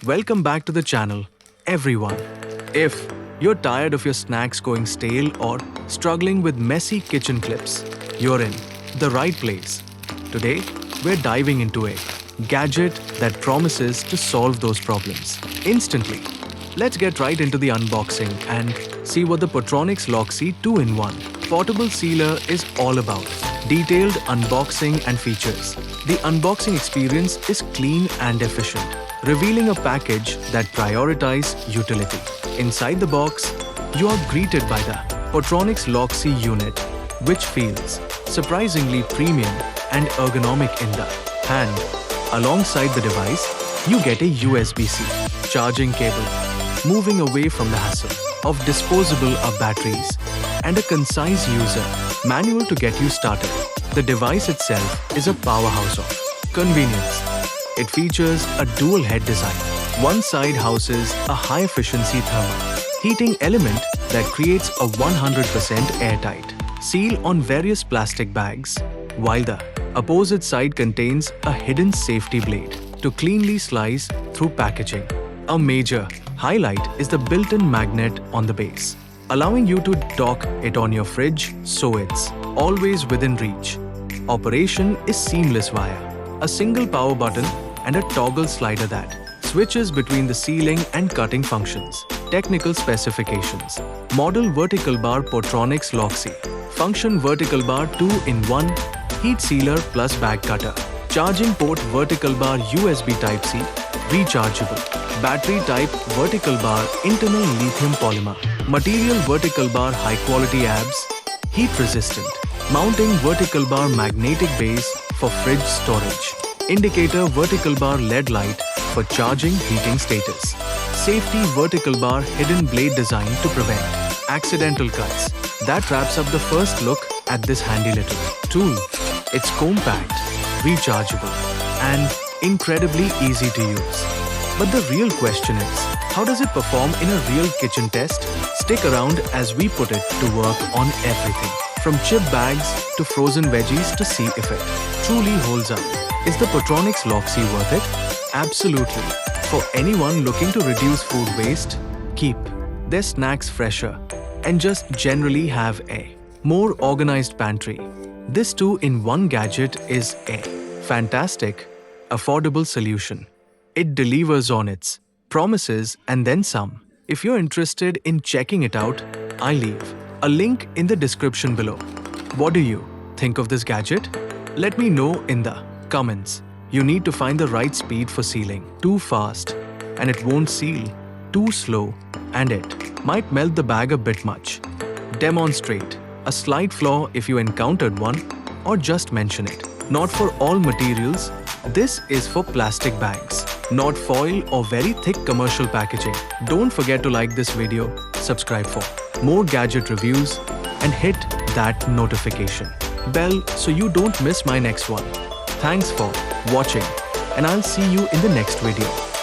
Welcome back to the channel, everyone. If you're tired of your snacks going stale or struggling with messy kitchen clips, you're in the right place. Today, we're diving into a gadget that promises to solve those problems instantly. Let's get right into the unboxing and see what the Portronics Loxy 2-in-1 Portable Sealer is all about. Detailed unboxing and features. The unboxing experience is clean and efficient, revealing a package that prioritizes utility. Inside the box, you are greeted by the Portronics Loxy unit, which feels surprisingly premium and ergonomic in the hand. Alongside the device, you get a USB-C charging cable, moving away from the hassle of disposable batteries and a concise user manual to get you started. The device itself is a powerhouse of convenience. It features a dual head design. One side houses a high-efficiency thermal heating element that creates a 100% airtight seal on various plastic bags, while the opposite side contains a hidden safety blade to cleanly slice through packaging. A major highlight is the built-in magnet on the base, allowing you to dock it on your fridge so it's always within reach. Operation is seamless via a single power button and a toggle slider that switches between the sealing and cutting functions. Technical specifications. Model vertical bar Portronics Loxy. Function vertical bar 2-in-1 heat sealer plus bag cutter. Charging port vertical bar USB Type-C. Rechargeable. Battery type vertical bar internal lithium polymer. Material vertical bar high quality ABS. Heat resistant. Mounting vertical bar magnetic base for fridge storage. Indicator vertical bar LED light for charging heating status. Safety vertical bar hidden blade design to prevent accidental cuts. That wraps up the first look at this handy little tool. It's compact, rechargeable, and incredibly easy to use. But the real question is, how does it perform in a real kitchen test? Stick around as we put it to work on everything, from chip bags to frozen veggies to see if it truly holds up. Is the Portronics Loxy worth it? Absolutely. For anyone looking to reduce food waste, keep their snacks fresher, and just generally have a more organized pantry, this 2-in-1 gadget is a fantastic, affordable solution. It delivers on its promises and then some. If you're interested in checking it out, I'll leave a link in the description below. What do you think of this gadget? Let me know in the comments. You need to find the right speed for sealing. Too fast and it won't seal. Too slow and it might melt the bag a bit much. Demonstrate a slight flaw if you encountered one, or just mention it. Not for all materials. This is for plastic bags, not foil or very thick commercial packaging. Don't forget to like this video, subscribe for more gadget reviews, and hit that notification bell so you don't miss my next one. Thanks for watching, and I'll see you in the next video.